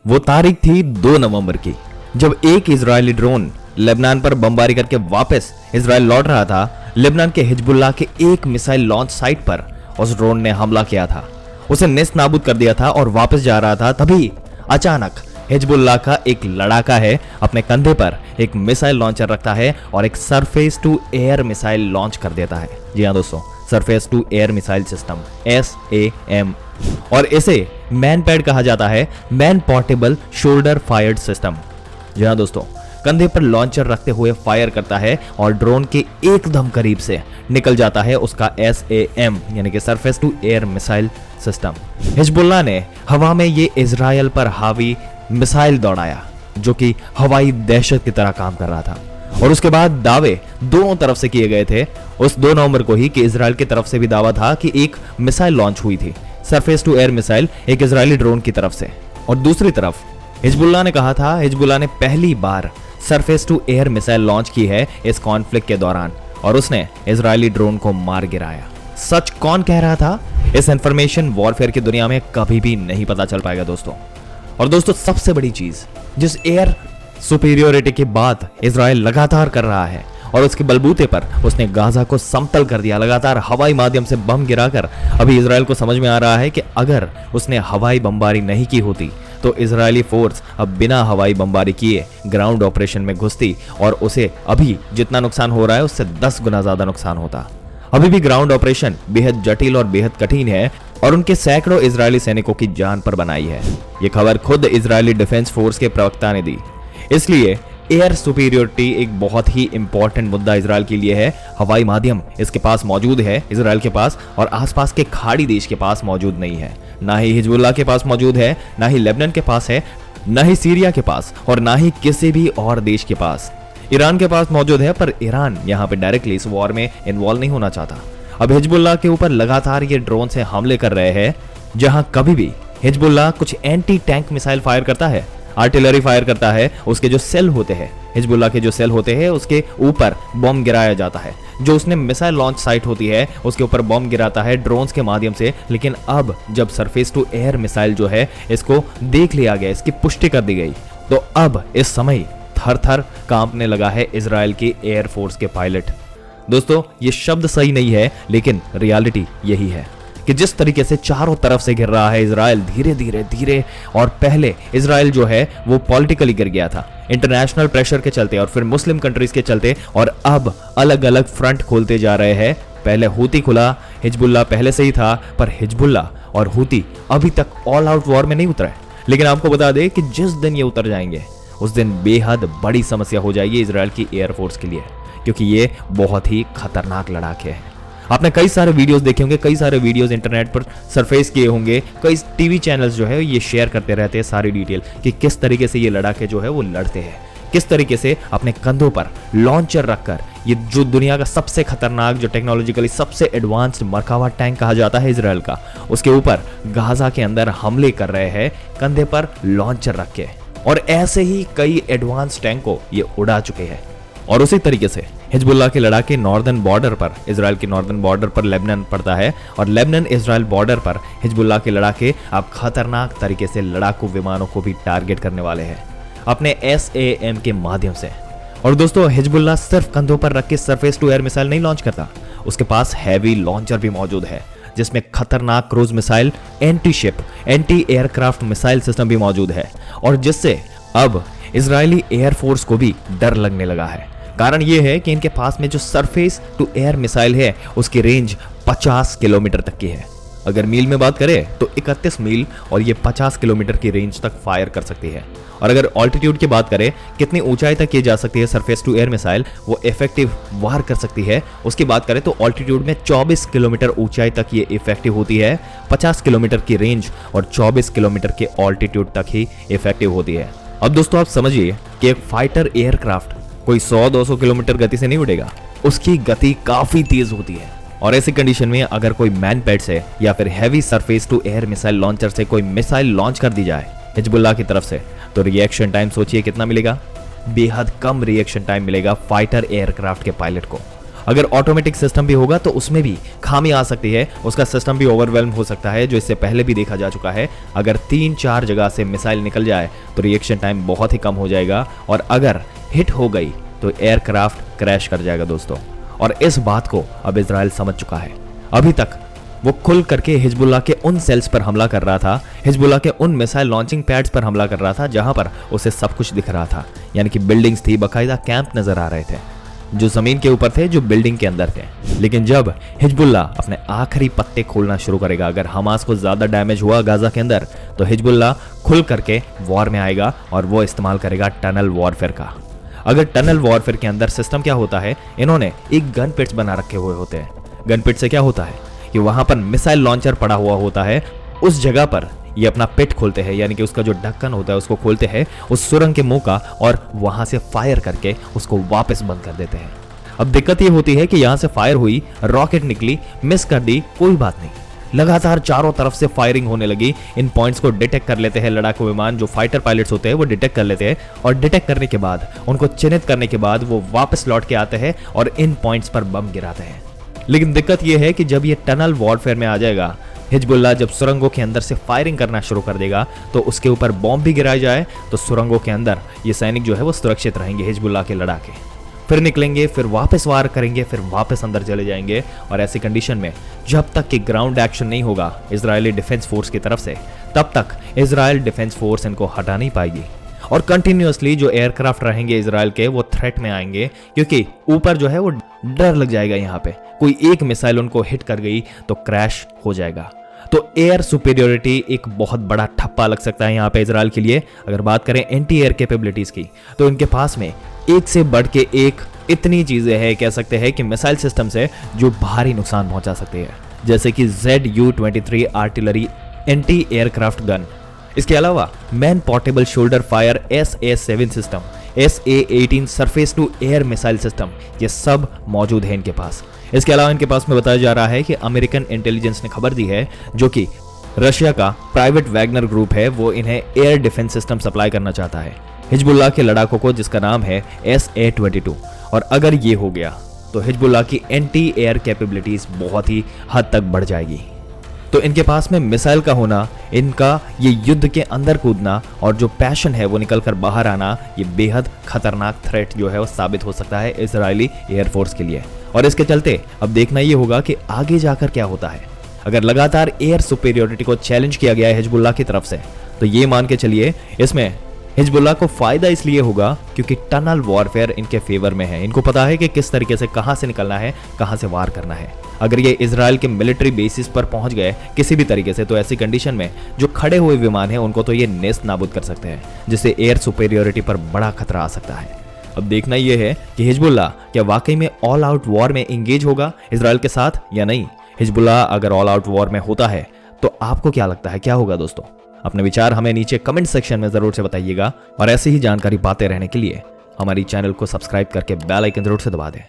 वो तारीख थी 2 नवंबर की, जब एक इजरायली ड्रोन लेबनान पर बमबारी करके वापस इजराइल लौट रहा था। लेबनान के हिजबुल्लाह के एक मिसाइल लॉन्च साइट पर उस ड्रोन ने हमला किया था, उसे नेस्त नाबूद कर दिया था और वापस जा रहा था। तभी अचानक हिजबुल्लाह का एक लड़ाका है अपने कंधे पर एक मिसाइल लॉन्चर रखता है और एक surface to air missile launch कर देता है। जी हाँ दोस्तों, surface to air missile system SAM, और इसे मैन पैड कहा जाता है, man portable shoulder fired system. जी हाँ दोस्तों, कंधे पर लॉन्चर रखते हुए फायर करता है और ड्रोन के एकदम करीब से निकल जाता है उसका SAM यानी कि surface to air missile system. Hezbollah ने हवा में ये इजराइल पर हावी मिसाइल दौड़ाया जो कि हवाई दहशत की तरह काम कर रहा था, और उसके बाद दावे दोनों तरफ से किए गए थे उस 2 नवंबर को ही कि इजराइल की तरफ से भी दावा था कि एक मिसाइल लॉन्च हुई थी, सरफेस टू एयर मिसाइल एक इजरायली ड्रोन की तरफ से। और दूसरी तरफ हिजबुल्लाह ने कहा था हिजबुल्लाह ने पहली बार surface to air missile launch की है इस कॉन्फ्लिक्ट के दौरान, और उसने इजरायली ड्रोन को मार गिराया। सच कौन कह रहा था, इस इंफॉर्मेशन वॉरफेयर की दुनिया में कभी भी नहीं पता चल पाएगा दोस्तों। और दोस्तों, सबसे बड़ी चीज जिस एयर सुपीरियोरिटी की बात इजराइल लगातार कर रहा है और उसके बलबूते पर उसने गाजा को समतल कर दिया, लगातार हवाई माध्यम से बम गिराकर। अभी इजराइल को समझ में आ रहा है कि अगर उसने हवाई बमबारी नहीं की होती तो इजरायली फोर्स अब बिना हवाई बमबारी किए ग्राउंड ऑपरेशन में घुसती और उसे अभी जितना नुकसान हो रहा है उससे 10 गुना ज्यादा नुकसान होता। अभी भी ग्राउंड ऑपरेशन बेहद जटिल और बेहद कठिन है और उनके सैकड़ों इजरायली सैनिकों की जान पर बनाई है। ये खबर खुद इजरायली डिफेंस फोर्स के प्रवक्ता ने दी। इसलिए एयर सुपीरियोरिटी एक बहुत ही इंपॉर्टेंट मुद्दा इजराइल के लिए है। हवाई माध्यम इसके पास मौजूद है इजराइल के पास, और आसपास के खाड़ी देश के पास मौजूद नहीं है। ना ही हिजबुल्लाह के पास मौजूद है, ना ही लेबनान के पास है, ना ही सीरिया के पास, और ना ही किसी भी और देश के पास। ईरान के पास मौजूद है, पर ईरान यहाँ पे डायरेक्टली इस वॉर में इन्वॉल्व नहीं होना चाहता। अब हिजबुल्लाह के ऊपर लगातार ये ड्रोन से हमले कर रहे हैं, जहां कभी भी हिजबुल्लाह कुछ एंटी टैंक मिसाइल फायर करता है, आर्टिलरी फायर करता है, उसके जो सेल होते हैं, हिजबुल्लाह के जो सेल होते हैं उसके ऊपर बम गिराया जाता है। जो उसने मिसाइल लॉन्च साइट होती है उसके ऊपर बम गिराता है ड्रोन्स के माध्यम से। लेकिन अब जब सरफेस टू एयर मिसाइल जो है इसको देख लिया गया, इसकी पुष्टि कर दी गई, तो अब इस समय थर थर कांपने लगा है इजराइल की एयरफोर्स के पायलट। दोस्तों, ये शब्द सही नहीं है, लेकिन रियलिटी यही है कि जिस तरीके से चारों तरफ से घिर रहा है इजराइल धीरे धीरे धीरे, और पहले इजराइल जो है वो पॉलिटिकली गिर गया था इंटरनेशनल प्रेशर के चलते और फिर मुस्लिम कंट्रीज के चलते, और अब अलग अलग फ्रंट खोलते जा रहे हैं। पहले हूती खुला, हिजबुल्लाह पहले से ही था, पर हिजबुल्लाह और हूती अभी तक ऑल आउट वॉर में नहीं उतरे। लेकिन आपको बता दें कि जिस दिन ये उतर जाएंगे उस दिन बेहद बड़ी समस्या हो जाएगी इजराइल की एयरफोर्स के लिए, क्योंकि ये बहुत ही खतरनाक लड़ाके हैं। आपने कई सारे वीडियोस देखे होंगे, कई सारे वीडियोस इंटरनेट पर सरफेस किए होंगे, कई टीवी चैनल्स जो है ये शेयर करते रहते हैं सारी डिटेल कि किस तरीके से ये लड़ाके जो है वो लड़ते हैं, किस तरीके से अपने कंधों पर लॉन्चर रखकर ये जो दुनिया का सबसे खतरनाक, जो टेक्नोलॉजिकली सबसे एडवांस्ड मरकावा टैंक कहा जाता है इजराइल का, उसके ऊपर गाजा के अंदर हमले कर रहे हैं कंधे पर लॉन्चर रख के। और ऐसे ही कई एडवांस टैंक को ये उड़ा चुके हैं। और उसी तरीके से हिजबुल्लाह के लड़ाके नॉर्दर्न बॉर्डर पर, इजराइल के नॉर्दर्न बॉर्डर पर लेबनान पड़ता है, और लेबनान इजराइल बॉर्डर पर हिजबुल्लाह के लड़ाके अब खतरनाक तरीके से लड़ाकू विमानों को भी टारगेट करने वाले हैं अपने SAM के माध्यम से। और दोस्तों, हिजबुल्लाह सिर्फ कंधों पर रख के सरफेस टू एयर मिसाइल नहीं लॉन्च करता, उसके पास हैवी लॉन्चर भी मौजूद है जिसमें खतरनाक cruise missile, anti ship, anti aircraft missile system भी मौजूद है, और जिससे अब इजरायली एयरफोर्स को भी डर लगने लगा है। कारण यह है कि इनके पास में जो सरफेस टू एयर मिसाइल है उसकी रेंज 50 किलोमीटर तक की है। अगर मील में बात करें तो 31 मील, और ये 50 किलोमीटर की रेंज तक फायर कर सकती है। और अगर ऑल्टीट्यूड की बात करें, कितनी ऊंचाई तक की जा सकती है सरफेस टू एयर मिसाइल वो इफेक्टिव वार कर सकती है, उसकी बात करें तो ऑल्टीट्यूड में 24 किलोमीटर ऊंचाई तक ये इफेक्टिव होती है, 50 किलोमीटर की रेंज और 24 किलोमीटर के ऑल्टीट्यूड तक ही इफेक्टिव होती है। अब दोस्तों, आप समझिए कि एक फाइटर एयरक्राफ्ट कोई 100-200 किलोमीटर गति से नहीं उड़ेगा, उसकी गति काफी तेज होती है। और ऐसी कंडीशन में अगर कोई मैन पैड से या फिर heavy surface to air missile launcher से कोई मिसाइल लॉन्च कर दी जाए हिजबुल्लाह की तरफ से, तो रिएक्शन टाइम सोचिए कितना मिलेगा, बेहद कम रिएक्शन टाइम मिलेगा फाइटर एयरक्राफ्ट के पायलट को। अगर ऑटोमेटिक सिस्टम भी होगा तो उसमें भी खामी आ सकती है, उसका सिस्टम भी ओवरवेल्म हो सकता है, जो इससे पहले भी देखा जा चुका है। अगर 3-4 जगह से मिसाइल निकल जाए तो रिएक्शन टाइम बहुत ही कम हो जाएगा, और अगर हिट हो गई तो एयरक्राफ्ट क्रैश कर जाएगा दोस्तों। और इस बात को अब इजराइल समझ चुका है। अभी तक वो खुल करके हिजबुल्लाह के उन सेल्स पर हमला कर रहा था, हिजबुल्लाह के उन मिसाइल लॉन्चिंग पैड्स पर हमला कर रहा था जहां पर उसे सब कुछ दिख रहा था, यानी कि बिल्डिंग्स थी, बाकायदा कैंप नजर आ रहे थे जो जमीन के ऊपर थे, जो बिल्डिंग के अंदर थे। लेकिन जब हिजबुल्लाह अपने आखिरी पत्ते खोलना शुरू करेगा, अगर हमास को ज्यादा डैमेज हुआ गाजा के अंदर, तो हिजबुल्लाह खुल करके वॉर में आएगा और वो इस्तेमाल करेगा टनल वॉरफेयर का। अगर टनल वॉरफेयर के अंदर सिस्टम क्या होता है, इन्होंने एक गन पिट्स बना रखे हुए होते हैं। गन पिट से क्या होता है कि वहां पर मिसाइल लॉन्चर पड़ा हुआ होता है, उस जगह पर ये अपना पिट खोलते हैं, यानी कि उसका जो ढक्कन होता है उसको खोलते हैं उस सुरंग के मुंह का, और वहां से फायर करके उसको वापस बंद कर देते हैं। अब दिक्कत ये होती है कि यहां से फायर हुई, रॉकेट निकली, मिस कर दी, कोई बात नहीं, लगातार चारों तरफ से फायरिंग होने लगी। इन पॉइंट्स को डिटेक्ट कर लेते हैं लड़ाकू विमान, जो फाइटर पायलट्स होते हैं वो डिटेक्ट कर लेते हैं, और डिटेक्ट करने के बाद उनको चिन्हित करने के बाद वो वापस लौट के आते हैं और इन पॉइंट्स पर बम गिराते हैं। लेकिन दिक्कत यह है कि जब ये टनल वॉरफेयर में आ जाएगा, हिजबुल्लाह जब सुरंगों के अंदर से फायरिंग करना शुरू कर देगा, तो उसके ऊपर बॉम्ब भी गिराया जाए तो सुरंगों के अंदर ये सैनिक जो है वो सुरक्षित रहेंगे हिजबुल्लाह के लड़ाके। फिर निकलेंगे, फिर वापस वार करेंगे, फिर वापस अंदर चले जाएंगे। और ऐसी कंडीशन में जब तक कि ग्राउंड एक्शन नहीं होगा इजरायली डिफेंस फोर्स की तरफ से, तब तक इजराइल डिफेंस फोर्स इनको हटा नहीं पाएगी। और कंटिन्यूअसली जो एयरक्राफ्ट रहेंगे इजराइल के, वो थ्रेट में आएंगे, क्योंकि ऊपर जो है वो डर लग जाएगा। यहाँ पे कोई एक मिसाइल उनको हिट कर गई तो क्रैश हो जाएगा। तो एयर सुपीरियोरिटी एक बहुत बड़ा ठप्पा लग सकता है यहाँ पे इजराइल के लिए। अगर बात करें एंटी एयर कैपेबिलिटीज की, तो इनके पास में एक से बढ़ के एक इतनी चीजें हैं, कह सकते हैं कि मिसाइल सिस्टम से जो भारी नुकसान पहुंचा सकते हैं, जैसे कि ZU-23 artillery anti aircraft gun. इसके अलावा man portable shoulder fire SA-7 system, SA-18 surface to air missile system, ये सब मौजूद है इनके पास। इसके अलावा इनके पास में बताया जा रहा है कि अमेरिकन इंटेलिजेंस ने खबर दी है, जो कि रशिया का प्राइवेट वैगनर ग्रुप है, वो इन्हें एयर डिफेंस सिस्टम सप्लाई करना चाहता है हिजबुल्लाह के लड़ाकों को, जिसका नाम है SA-22। और अगर ये हो गया तो हिजबुल्लाह की एंटी एयर कैपेबिलिटीज बहुत ही हद तक बढ़ जाएगी। तो इनके पास में मिसाइल का होना, इनका ये युद्ध के अंदर कूदना और जो पैशन है वो निकल कर बाहर आना, ये बेहद खतरनाक थ्रेट जो है वो साबित हो सकता है इजरायली एयरफोर्स के लिए। और इसके चलते अब देखना ये होगा कि आगे जाकर क्या होता है। अगर लगातार एयर सुपीरियोरिटी को चैलेंज किया गया है हिजबुल्लाह की तरफ से, तो ये मान के चलिए इसमें हिजबुल्लाह को फायदा इसलिए होगा क्योंकि टनल वॉरफेयर इनके फेवर में है। इनको पता है कि किस तरीके से कहां से निकलना है, कहां से वार करना है। अगर ये इजराइल के मिलिट्री बेसिस पर पहुंच गए किसी भी तरीके से, तो ऐसी कंडीशन में जो खड़े हुए विमान हैं उनको तो ये नेस्त नाबूद कर सकते हैं, जिससे एयर सुपीरियोरिटी पर बड़ा खतरा आ सकता है। अब देखना यह है कि हिजबुल्लाह क्या वाकई में ऑल आउट वॉर में एंगेज होगा इजराइल के साथ या नहीं। हिजबुल्लाह अगर ऑल आउट वॉर में होता है तो आपको क्या लगता है, क्या होगा दोस्तों? अपने विचार हमें नीचे कमेंट सेक्शन में जरूर से बताइएगा, और ऐसी ही जानकारी पाते रहने के लिए हमारी चैनल को सब्सक्राइब करके बेल आइकन जरूर से दबा दें।